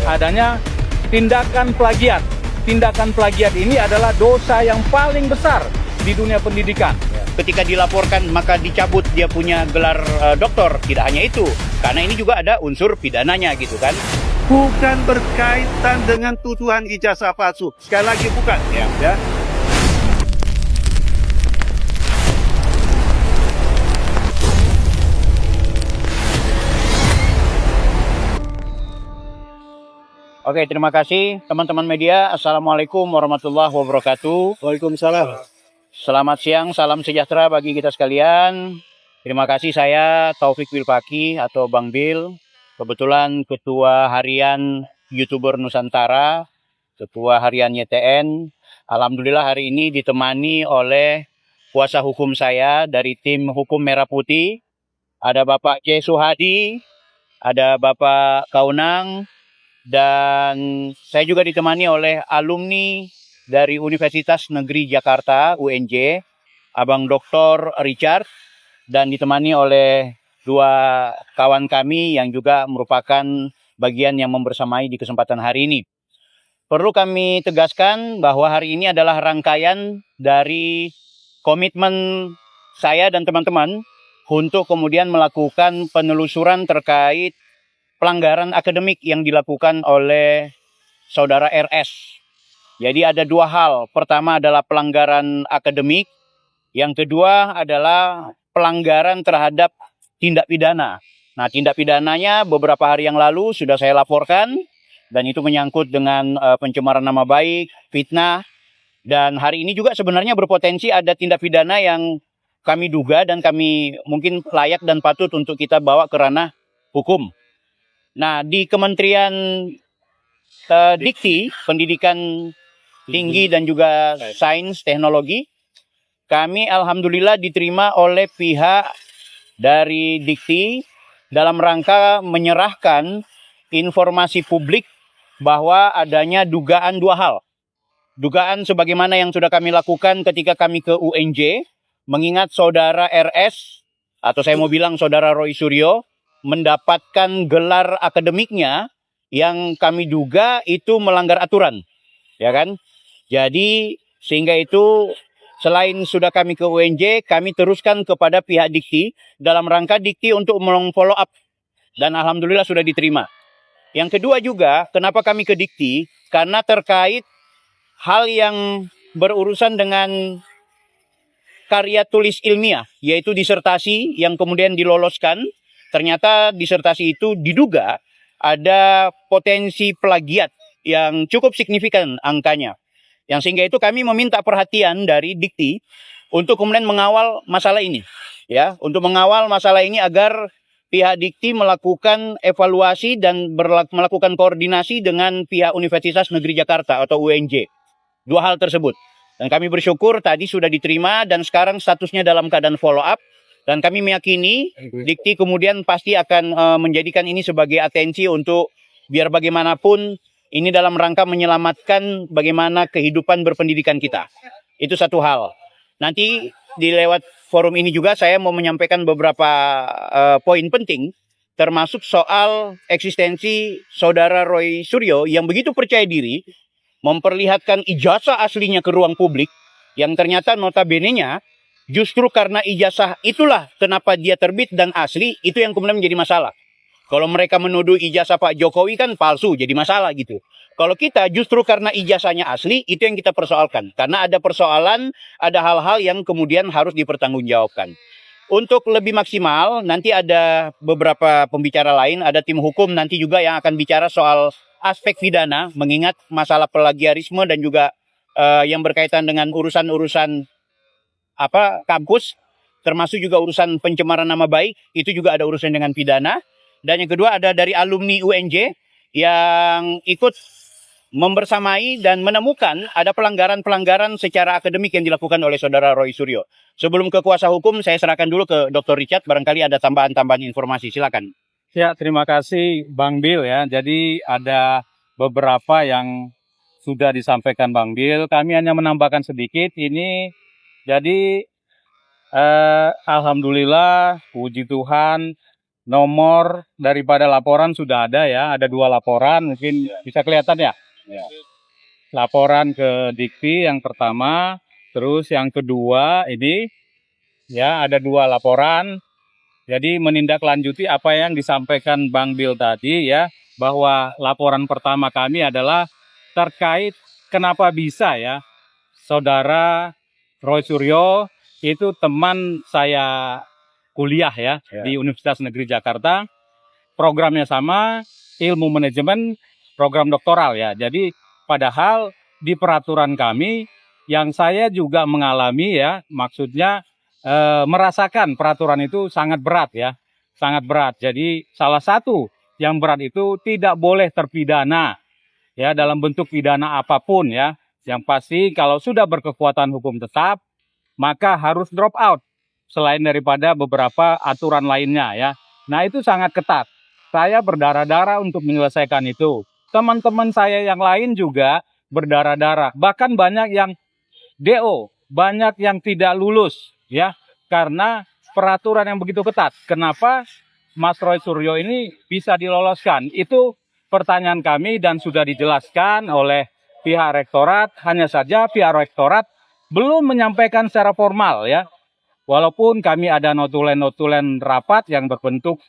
adanya tindakan plagiat. Tindakan plagiat ini adalah dosa yang paling besar di dunia pendidikan. Ketika dilaporkan maka dicabut dia punya gelar doktor. Tidak hanya itu, karena ini juga ada unsur pidananya gitu kan. Bukan berkaitan dengan tuduhan ijazah palsu. Sekali lagi bukan. Ya. Oke, terima kasih teman-teman media. Assalamualaikum warahmatullahi wabarakatuh. Waalaikumsalam. Selamat siang, salam sejahtera bagi kita sekalian. Terima kasih, saya Taufik Wilpaki atau Bang Bil. Kebetulan Ketua Harian YouTuber Nusantara, Ketua Harian YTN. Alhamdulillah hari ini ditemani oleh kuasa hukum saya dari tim Hukum Merah Putih. Ada Bapak C. Suhadi, ada Bapak Kaunang, dan saya juga ditemani oleh alumni dari Universitas Negeri Jakarta, UNJ, Abang Dr. Richard, dan ditemani oleh dua kawan kami yang juga merupakan bagian yang membersamai di kesempatan hari ini. Perlu kami tegaskan bahwa hari ini adalah rangkaian dari komitmen saya dan teman-teman untuk kemudian melakukan penelusuran terkait pelanggaran akademik yang dilakukan oleh saudara RS. Jadi ada dua hal. Pertama adalah pelanggaran akademik. Yang kedua adalah pelanggaran terhadap tindak pidana. Nah, tindak pidananya beberapa hari yang lalu sudah saya laporkan. Dan itu menyangkut dengan pencemaran nama baik, fitnah. Dan hari ini juga sebenarnya berpotensi ada tindak pidana yang kami duga dan kami mungkin layak dan patut untuk kita bawa ke ranah hukum. Nah, di Kementerian Dikti, Pendidikan Tinggi dan juga Sains Teknologi, kami alhamdulillah diterima oleh pihak dari Dikti dalam rangka menyerahkan informasi publik bahwa adanya dugaan dua hal. Dugaan sebagaimana yang sudah kami lakukan ketika kami ke UNJ, mengingat saudara RS, atau saya mau bilang saudara Roy Suryo, mendapatkan gelar akademiknya yang kami duga itu melanggar aturan, ya kan? Jadi sehingga itu selain sudah kami ke UNJ, kami teruskan kepada pihak Dikti dalam rangka Dikti untuk follow up dan alhamdulillah sudah diterima. Yang kedua juga, kenapa kami ke Dikti? Karena terkait hal yang berurusan dengan karya tulis ilmiah, yaitu disertasi yang kemudian diloloskan. Ternyata disertasi itu diduga ada potensi plagiat yang cukup signifikan angkanya. Yang sehingga itu kami meminta perhatian dari Dikti untuk kemudian mengawal masalah ini. Ya, untuk mengawal masalah ini agar pihak Dikti melakukan evaluasi dan melakukan koordinasi dengan pihak Universitas Negeri Jakarta atau UNJ. Dua hal tersebut. Dan kami bersyukur tadi sudah diterima dan sekarang statusnya dalam keadaan follow up. Dan kami meyakini Dikti kemudian pasti akan menjadikan ini sebagai atensi untuk biar bagaimanapun ini dalam rangka menyelamatkan bagaimana kehidupan berpendidikan kita. Itu satu hal. Nanti di lewat forum ini juga saya mau menyampaikan beberapa poin penting, termasuk soal eksistensi saudara Roy Suryo yang begitu percaya diri memperlihatkan ijazah aslinya ke ruang publik yang ternyata notabene-nya justru karena ijazah itulah kenapa dia terbit dan asli, itu yang kemudian menjadi masalah. Kalau mereka menuduh ijazah Pak Jokowi kan palsu, jadi masalah gitu. Kalau kita justru karena ijazahnya asli, itu yang kita persoalkan. Karena ada persoalan, ada hal-hal yang kemudian harus dipertanggungjawabkan. Untuk lebih maksimal, nanti ada beberapa pembicara lain, ada tim hukum nanti juga yang akan bicara soal aspek pidana, mengingat masalah plagiarisme dan juga yang berkaitan dengan urusan-urusan kampus, termasuk juga urusan pencemaran nama baik, itu juga ada urusan dengan pidana. Dan yang kedua ada dari alumni UNJ yang ikut membersamai dan menemukan ada pelanggaran-pelanggaran secara akademik yang dilakukan oleh saudara Roy Suryo. Sebelum ke kuasa hukum, saya serahkan dulu ke Dr. Richard, barangkali ada tambahan-tambahan informasi, silakan. Ya, terima kasih Bang Bil ya. Jadi ada beberapa yang sudah disampaikan Bang Bil. Kami hanya menambahkan sedikit ini. Jadi alhamdulillah, puji Tuhan, nomor daripada laporan sudah ada ya, ada 2 laporan, mungkin bisa kelihatan ya. Laporan ke Dikti yang pertama, terus yang kedua ini ya ada 2 laporan. Jadi menindaklanjuti apa yang disampaikan Bang Bill tadi ya, bahwa laporan pertama kami adalah terkait kenapa bisa ya Saudara Roy Suryo itu teman saya kuliah ya di Universitas Negeri Jakarta, programnya sama, ilmu manajemen, program doktoral ya. Jadi padahal di peraturan kami yang saya juga mengalami ya, maksudnya merasakan peraturan itu sangat berat ya, sangat berat. Jadi salah satu yang berat itu tidak boleh terpidana ya dalam bentuk pidana apapun ya. Yang pasti kalau sudah berkekuatan hukum tetap maka harus drop out selain daripada beberapa aturan lainnya ya. Nah itu sangat ketat. Saya berdarah-darah untuk menyelesaikan itu. Teman-teman saya yang lain juga berdarah-darah. Bahkan banyak yang DO, banyak yang tidak lulus ya karena peraturan yang begitu ketat. Kenapa Mas Roy Suryo ini bisa diloloskan? Itu pertanyaan kami dan sudah dijelaskan oleh pihak rektorat. Hanya saja pihak rektorat belum menyampaikan secara formal ya. Walaupun kami ada notulen-notulen rapat yang berbentuk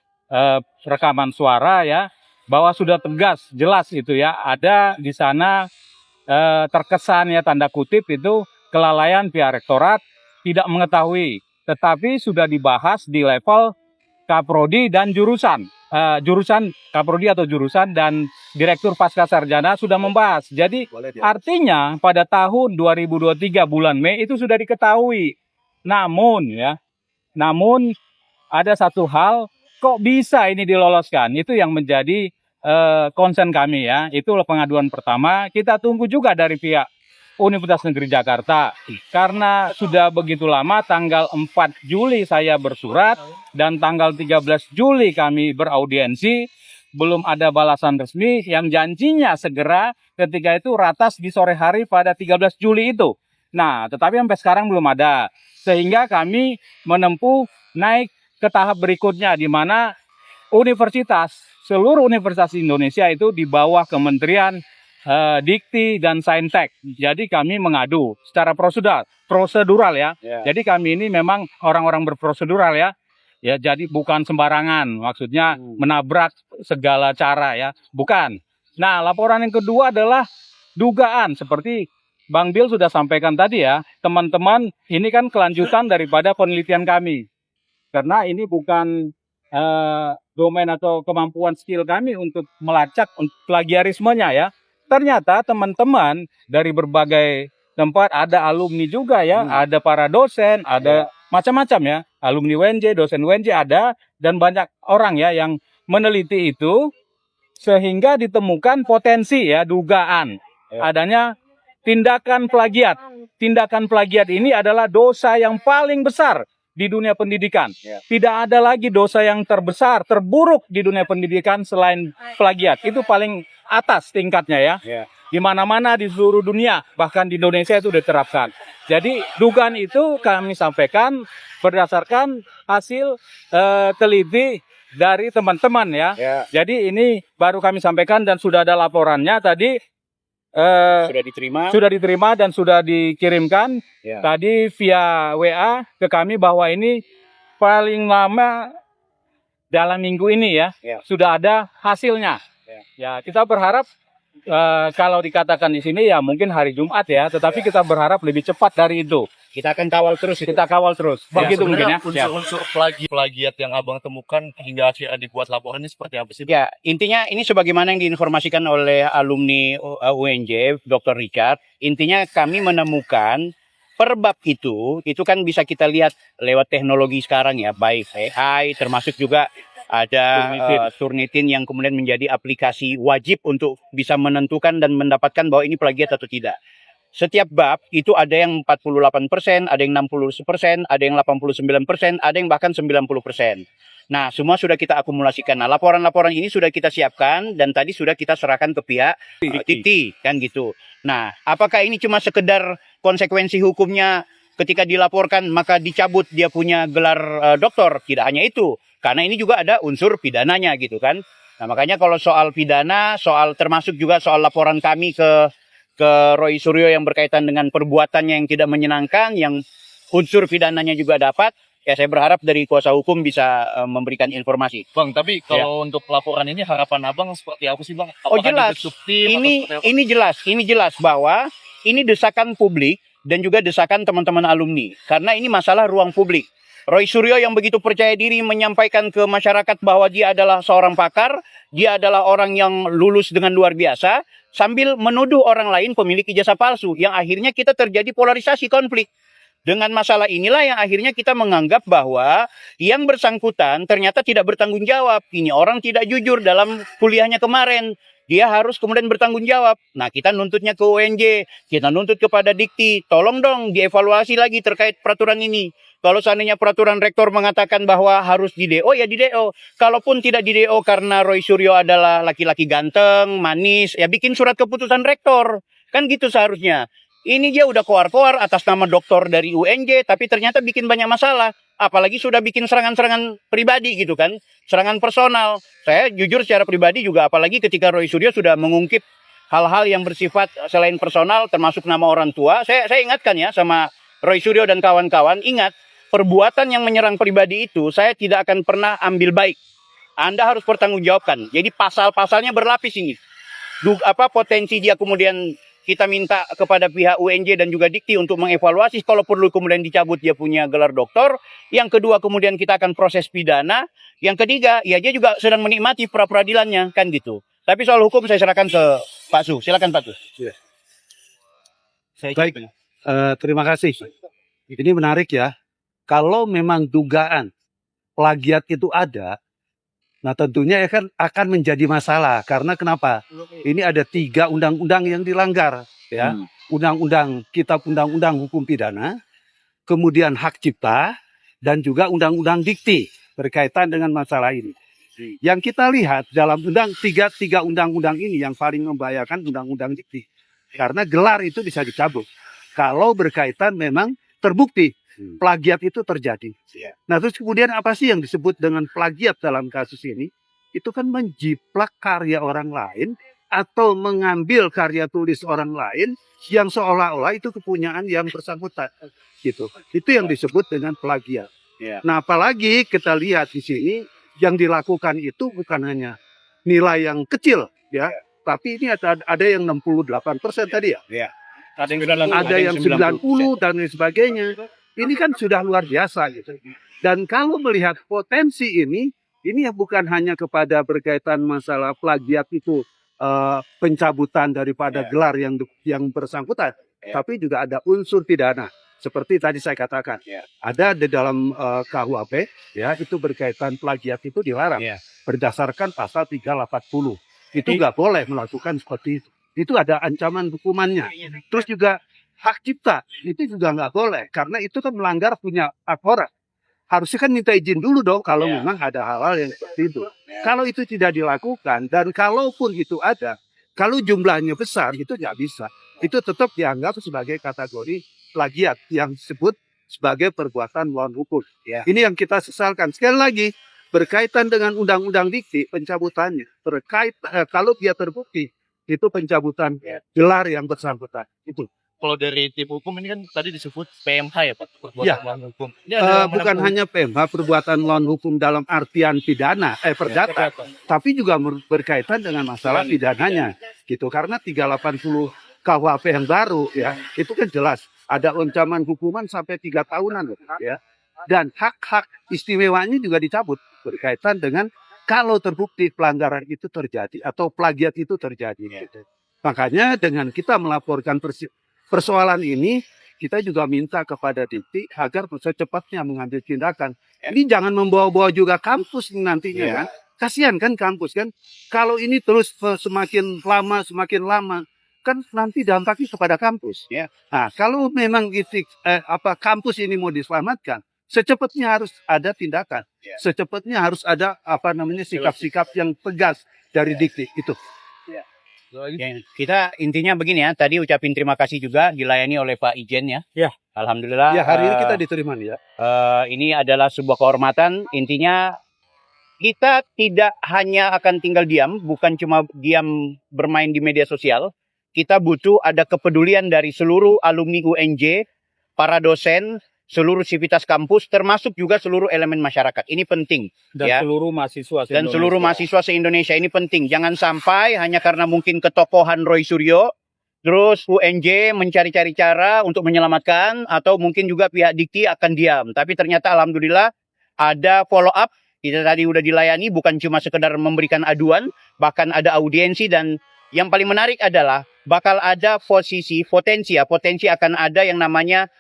rekaman suara ya, bahwa sudah tegas, jelas itu ya, ada di sana terkesan ya tanda kutip itu kelalaian pihak rektorat tidak mengetahui, tetapi sudah dibahas di level Kaprodi dan jurusan Kaprodi atau jurusan dan Direktur Pasca Sarjana sudah membahas. Jadi artinya pada tahun 2023 bulan Mei itu sudah diketahui. Namun ada satu hal, kok bisa ini diloloskan? Itu yang menjadi concern kami ya. Itulah pengaduan pertama. Kita tunggu juga dari pihak Universitas Negeri Jakarta. Karena sudah begitu lama, tanggal 4 Juli saya bersurat dan tanggal 13 Juli kami beraudiensi, belum ada balasan resmi yang janjinya segera ketika itu ratas di sore hari pada 13 Juli itu. Nah, tetapi sampai sekarang belum ada. Sehingga kami menempuh naik ke tahap berikutnya di mana seluruh universitas Indonesia itu di bawah Kementerian Dikti dan Saintek. Jadi kami mengadu secara prosedural ya. Jadi kami ini memang orang-orang berprosedural ya. Ya, jadi bukan sembarangan, maksudnya menabrak segala cara ya, bukan. Nah, laporan yang kedua adalah dugaan seperti Bang Bill sudah sampaikan tadi ya, teman-teman, ini kan kelanjutan daripada penelitian kami. Karena ini bukan domain atau kemampuan skill kami untuk melacak plagiarismenya ya. Ternyata teman-teman dari berbagai tempat, ada alumni juga ya, ada para dosen, ada macam-macam ya, alumni UNJ, dosen UNJ ada, dan banyak orang ya yang meneliti itu, sehingga ditemukan potensi ya, dugaan adanya tindakan plagiat. Tindakan plagiat ini adalah dosa yang paling besar di dunia pendidikan. Tidak ada lagi dosa yang terbesar, terburuk di dunia pendidikan selain plagiat. Itu paling atas tingkatnya ya. Di mana-mana di seluruh dunia, bahkan di Indonesia itu diterapkan. Jadi dugaan itu kami sampaikan berdasarkan hasil teliti dari teman-teman ya. Jadi ini baru kami sampaikan dan sudah ada laporannya tadi. Sudah diterima dan sudah dikirimkan tadi via WA ke kami bahwa ini paling lama dalam minggu ini ya. Sudah ada hasilnya. Ya, kita berharap kalau dikatakan di sini ya mungkin hari Jumat ya, tetapi kita berharap lebih cepat dari itu. Kita akan kawal terus. Kita kawal terus. Begitu mungkin ya. Unsur plagiat yang abang temukan hingga akhirnya dibuat laporan ini seperti apa sih? Ya, intinya ini sebagaimana yang diinformasikan oleh alumni UNJ, Dr. Richard. Intinya kami menemukan per bab itu kan bisa kita lihat lewat teknologi sekarang ya, baik AI, termasuk juga ada Turnitin yang kemudian menjadi aplikasi wajib untuk bisa menentukan dan mendapatkan bahwa ini plagiat atau tidak. Setiap bab itu ada yang 48%, ada yang 60%, ada yang 89%, ada yang bahkan 90%. Nah, semua sudah kita akumulasikan. Nah, laporan-laporan ini sudah kita siapkan dan tadi sudah kita serahkan ke pihak Dikti kan gitu. Nah, apakah ini cuma sekedar konsekuensi hukumnya ketika dilaporkan maka dicabut dia punya gelar doktor? Tidak hanya itu. karena ini juga ada unsur pidananya gitu kan. Nah makanya kalau soal pidana, soal termasuk juga soal laporan kami ke Roy Suryo yang berkaitan dengan perbuatannya yang tidak menyenangkan, yang unsur pidananya juga dapat, ya saya berharap dari kuasa hukum bisa memberikan informasi. Bang, tapi kalau untuk laporan ini harapan abang seperti apa sih bang? Oh Apakah jelas, dibentuk tim atau seperti apa? ini jelas bahwa ini desakan publik dan juga desakan teman-teman alumni. Karena ini masalah ruang publik. Roy Suryo yang begitu percaya diri menyampaikan ke masyarakat bahwa dia adalah seorang pakar, dia adalah orang yang lulus dengan luar biasa, sambil menuduh orang lain pemilik ijazah palsu, yang akhirnya kita terjadi polarisasi konflik. Dengan masalah inilah yang akhirnya kita menganggap bahwa yang bersangkutan ternyata tidak bertanggung jawab. Ini orang tidak jujur dalam kuliahnya kemarin. Dia harus kemudian bertanggung jawab. Nah, kita nuntutnya ke UNJ, kita nuntut kepada Dikti, tolong dong dievaluasi lagi terkait peraturan ini. Kalau seandainya peraturan rektor mengatakan bahwa harus di DO, ya di DO. Kalaupun tidak di DO karena Roy Suryo adalah laki-laki ganteng, manis, ya bikin surat keputusan rektor. Kan gitu seharusnya. Ini dia udah koar-koar atas nama doktor dari UNJ, tapi ternyata bikin banyak masalah. Apalagi sudah bikin serangan-serangan pribadi gitu kan, serangan personal. Saya jujur secara pribadi juga, apalagi ketika Roy Suryo sudah mengungkip hal-hal yang bersifat selain personal, termasuk nama orang tua. Saya ingatkan ya sama Roy Suryo dan kawan-kawan, ingat, perbuatan yang menyerang pribadi itu saya tidak akan pernah ambil baik. Anda harus bertanggungjawabkan. Jadi pasal-pasalnya berlapis ini. Potensi dia kemudian kita minta kepada pihak UNJ dan juga Dikti untuk mengevaluasi, kalau perlu kemudian dicabut dia punya gelar doktor. Yang kedua kemudian kita akan proses pidana. Yang ketiga, ya dia juga sedang menikmati pra-peradilannya, kan gitu. Tapi soal hukum saya serahkan ke Pak Su. Silakan Pak Su. Ya. Baik, terima kasih. Ini menarik ya. Kalau memang dugaan plagiat itu ada, nah tentunya akan menjadi masalah. Karena kenapa? Ini ada 3 undang-undang yang dilanggar, ya. Kitab Undang-Undang Hukum Pidana, kemudian hak cipta, dan juga Undang-Undang Dikti berkaitan dengan masalah ini. Yang kita lihat dalam tiga undang-undang ini yang paling membahayakan Undang-Undang Dikti. Karena gelar itu bisa dicabut. Kalau berkaitan memang terbukti plagiat itu terjadi. Nah terus kemudian apa sih yang disebut dengan plagiat dalam kasus ini? Itu kan menjiplak karya orang lain atau mengambil karya tulis orang lain yang seolah-olah itu kepunyaan yang bersangkutan. Gitu. Itu yang disebut dengan plagiat. Nah apalagi kita lihat di sini yang dilakukan itu bukan hanya nilai yang kecil, ya, tapi ini ada yang 68% tadi ya. Ada yang 90 dan lain sebagainya. Ini kan sudah luar biasa gitu. Dan kalau melihat potensi ini yang bukan hanya kepada berkaitan masalah plagiat itu pencabutan daripada gelar yang bersangkutan, tapi juga ada unsur pidana. Seperti tadi saya katakan, ada di dalam KUHP, ya, itu berkaitan plagiat itu dilarang berdasarkan pasal 380. Itu nggak boleh melakukan seperti itu. Itu ada ancaman hukumannya. Terus juga hak cipta itu juga nggak boleh karena itu kan melanggar punya hak orang. Harusnya kan minta izin dulu dong kalau memang ada hal-hal yang seperti itu. Kalau itu tidak dilakukan dan kalaupun itu ada, kalau jumlahnya besar itu nggak bisa. Itu tetap dianggap sebagai kategori plagiat yang disebut sebagai perbuatan melawan hukum. Ini yang kita sesalkan. Sekali lagi berkaitan dengan Undang-Undang Dikti pencabutannya kalau dia terbukti itu pencabutan gelar yang bersangkutan itu. Kalau dari tim hukum ini kan tadi disebut PMH ya Pak, perbuatan melawan hukum. Bukan hanya PMH, perbuatan melawan hukum dalam artian pidana, perdata, tapi juga berkaitan dengan masalah pidananya, gitu. Karena 380 KUHP yang baru, ya, itu kan jelas ada ancaman hukuman sampai 3 tahunan, ya. Dan hak-hak istimewanya juga dicabut berkaitan dengan kalau terbukti pelanggaran itu terjadi atau plagiat itu terjadi. Gitu. Makanya dengan kita melaporkan persoalan ini, kita juga minta kepada Dikti agar secepatnya mengambil tindakan. Ini jangan membawa-bawa juga kampus nantinya kan. Kasihan kan kampus kan. Kalau ini terus semakin lama, kan nanti dampaknya kepada kampus. Nah, kalau memang kampus ini mau diselamatkan, secepatnya harus ada tindakan. Secepatnya harus ada sikap-sikap yang tegas dari Dikti itu. Kita intinya begini ya, tadi ucapin terima kasih juga dilayani oleh Pak Ijen ya. Alhamdulillah. Ya, hari ini kita diterima nih ya. Ini adalah sebuah kehormatan. Intinya kita tidak hanya akan tinggal diam, bukan cuma diam bermain di media sosial. Kita butuh ada kepedulian dari seluruh alumni UNJ, para dosen, seluruh sivitas kampus, termasuk juga seluruh elemen masyarakat. Ini penting. Dan Ya. seluruh mahasiswa Dan se-Indonesia. seluruh mahasiswa se-Indonesia ini penting. Jangan sampai hanya karena mungkin ketokohan Roy Suryo, terus UNJ mencari-cari cara untuk menyelamatkan, atau mungkin juga pihak Dikti akan diam. Tapi ternyata alhamdulillah ada follow up. Kita tadi udah dilayani, bukan cuma sekedar memberikan aduan, bahkan ada audiensi, dan yang paling menarik adalah bakal ada potensi akan ada yang namanya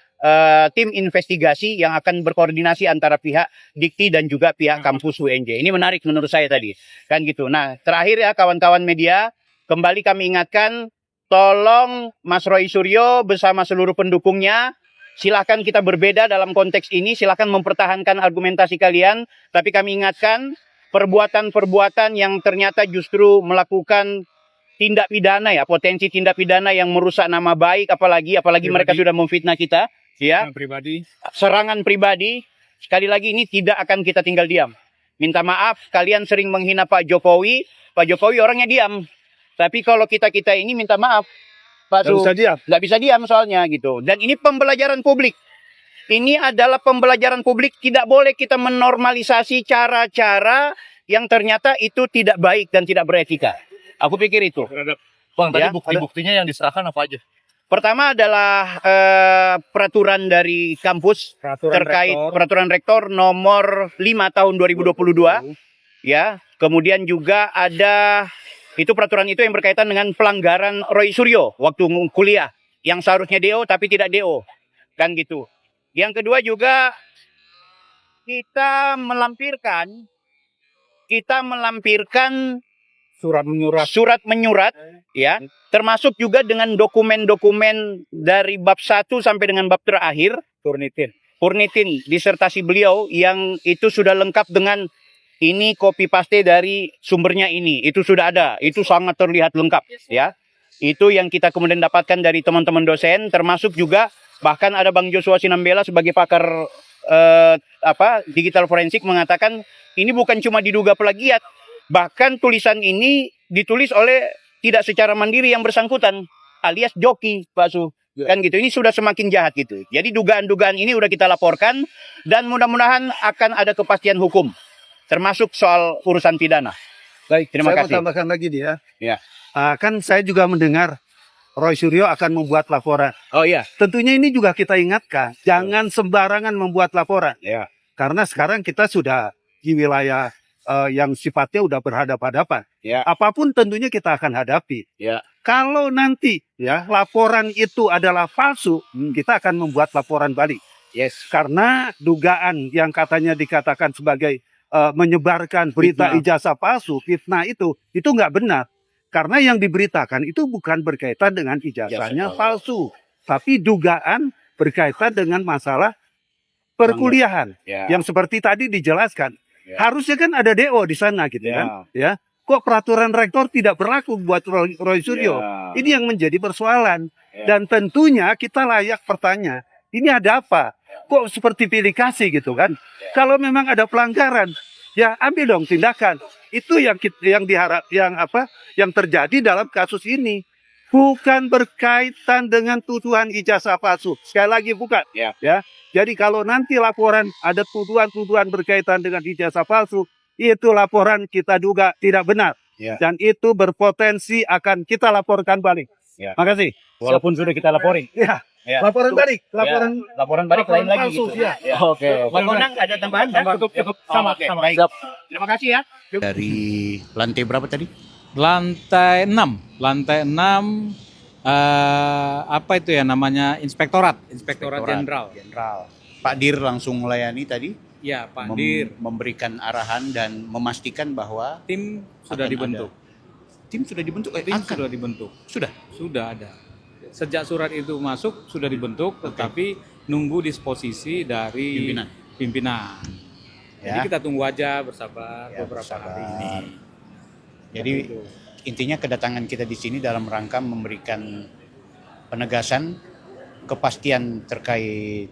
tim investigasi yang akan berkoordinasi antara pihak Dikti dan juga pihak kampus UNJ. Ini menarik menurut saya tadi. Kan gitu. Nah, terakhir ya kawan-kawan media, kembali kami ingatkan, tolong Mas Roy Suryo bersama seluruh pendukungnya, silakan kita berbeda dalam konteks ini, silakan mempertahankan argumentasi kalian, tapi kami ingatkan perbuatan-perbuatan yang ternyata justru melakukan tindak pidana ya, potensi tindak pidana yang merusak nama baik, apalagi mereka sudah memfitnah kita, ya. Pribadi. Serangan pribadi, sekali lagi ini tidak akan kita tinggal diam. Minta maaf, kalian sering menghina Pak Jokowi orangnya diam. Tapi kalau kita ini minta maaf, Pak Su, nggak bisa diam soalnya gitu. Dan ini pembelajaran publik. Ini adalah pembelajaran publik. Tidak boleh kita menormalisasi cara-cara yang ternyata itu tidak baik dan tidak beretika. Aku pikir itu. Bang, tadi Ya, bukti-buktinya yang diserahkan apa aja? Pertama adalah peraturan dari kampus terkait peraturan rektor nomor 5 tahun 2022. Ya, kemudian juga ada itu peraturan itu yang berkaitan dengan pelanggaran Roy Suryo waktu kuliah yang seharusnya DO tapi tidak DO. Kan gitu. Yang kedua juga kita melampirkan surat menyurat ya, termasuk juga dengan dokumen-dokumen dari bab 1 sampai dengan bab terakhir Purnitin disertasi beliau yang itu sudah lengkap dengan ini copy paste dari sumbernya ini, itu sudah ada, itu sangat terlihat lengkap ya. Itu yang kita kemudian dapatkan dari teman-teman dosen, termasuk juga bahkan ada Bang Joshua Sinambela sebagai pakar digital forensik mengatakan ini bukan cuma diduga plagiat, bahkan tulisan ini ditulis oleh tidak secara mandiri yang bersangkutan, alias joki, Pak Su. Kan gitu, ini sudah semakin jahat gitu. Jadi dugaan-dugaan ini udah kita laporkan dan mudah-mudahan akan ada kepastian hukum, termasuk soal urusan pidana. Baik, Terima saya kasih. mau tambahkan lagi nih ya. Ya. Kan saya juga mendengar Roy Suryo akan membuat laporan. Oh iya. Tentunya ini juga kita ingatkan, jangan sembarangan membuat laporan. Ya. Karena sekarang kita sudah di wilayah yang sifatnya udah berhadapan-hadapan. Ya. Apapun tentunya kita akan hadapi. Ya. Kalau nanti ya laporan itu adalah palsu, kita akan membuat laporan balik. Yes. Karena dugaan yang katanya dikatakan sebagai menyebarkan berita Fitnah. ijazah palsu, fitnah itu nggak benar. Karena yang diberitakan itu bukan berkaitan dengan ijazahnya palsu, tapi dugaan berkaitan dengan masalah perkuliahan. Ya. Yang seperti tadi dijelaskan. Ya. Harusnya kan ada DO di sana gitu kan. Ya. Kok peraturan rektor tidak berlaku buat Roy Suryo? Ya. Ini yang menjadi persoalan. Ya. Dan tentunya kita layak bertanya, ini ada apa? Kok seperti pilih kasih gitu kan? Kalau memang ada pelanggaran, ya ambil dong tindakan. Itu yang yang terjadi dalam kasus ini. Bukan berkaitan dengan tuduhan ijazah palsu. Sekali lagi bukan. Ya. Ya. Jadi kalau nanti laporan ada tuduhan-tuduhan berkaitan dengan ijazah palsu, itu laporan kita duga tidak benar. Ya. Dan itu berpotensi akan kita laporkan balik. Ya. Makasih. Walaupun sudah kita laporin. Ya. Ya. Laporan balik. Laporan balik lain lagi palsu, gitu. ya. Oke. Bang Onang ada tambahan? Cukup sama. Oke, sama. baik. Terima kasih ya. Dari lantai berapa tadi? Lantai 6. Lantai 6 apa itu ya namanya Inspektorat Jenderal. Pak Dir langsung melayani tadi, Ya, Pak Dir. memberikan arahan dan memastikan bahwa Tim sudah akan dibentuk. tim sudah dibentuk. Tim sudah dibentuk. Sudah ada. Sejak surat itu masuk sudah dibentuk, tetapi nunggu disposisi dari pimpinan. Jadi Ya. kita tunggu aja bersabar Ya, beberapa bersabar. hari ini. Jadi intinya kedatangan kita di sini dalam rangka memberikan penegasan, kepastian terkait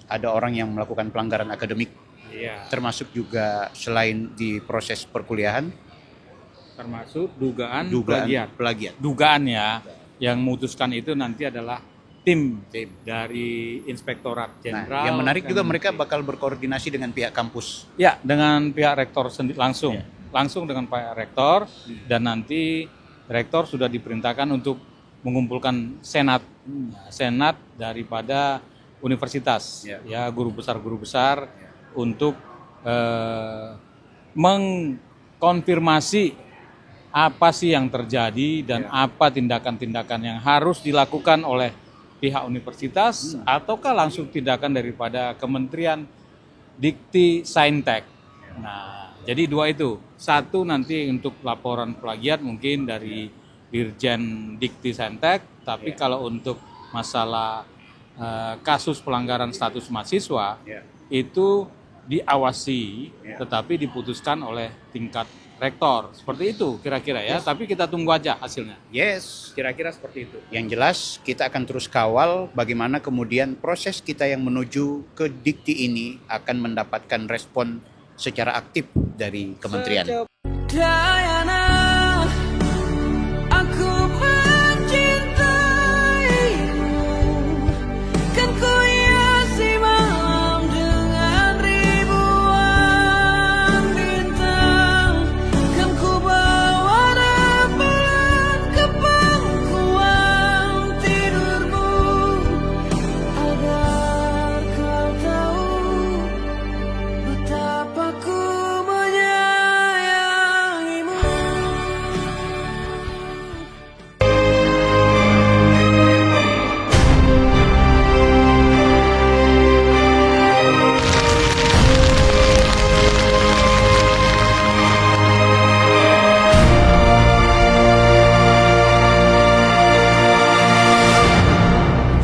ada orang yang melakukan pelanggaran akademik Iya. termasuk juga selain di proses perkuliahan, Termasuk dugaan dugaan plagiat. plagiat. Dugaan ya, yang memutuskan itu nanti adalah tim dari Inspektorat Nah, Jenderal. yang menarik juga Kementerian. mereka bakal berkoordinasi dengan pihak kampus. Ya, dengan pihak rektor langsung. Ya. Langsung dengan Pak Rektor, dan nanti Rektor sudah diperintahkan untuk mengumpulkan senat daripada universitas, ya guru besar untuk mengkonfirmasi apa sih yang terjadi dan apa tindakan-tindakan yang harus dilakukan oleh pihak universitas ataukah langsung tindakan daripada Kementerian Dikti Saintek. Nah, jadi dua itu. Satu nanti untuk laporan plagiat mungkin dari Dirjen Dikti Saintek, tapi kalau untuk masalah kasus pelanggaran status mahasiswa itu diawasi, tetapi diputuskan oleh tingkat rektor. Seperti itu kira-kira ya, tapi kita tunggu aja hasilnya. Yes. Kira-kira seperti itu. Yang jelas kita akan terus kawal bagaimana kemudian proses kita yang menuju ke Dikti ini akan mendapatkan respon secara aktif dari kementerian. Diana, aku mencintaimu, kan ku hiasi malam dengan ribuan bintang, kan ku bawa rembulan ke pangkuan tidurmu, agar kau tahu betapa ku menyayangimu.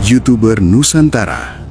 YouTuber Nusantara.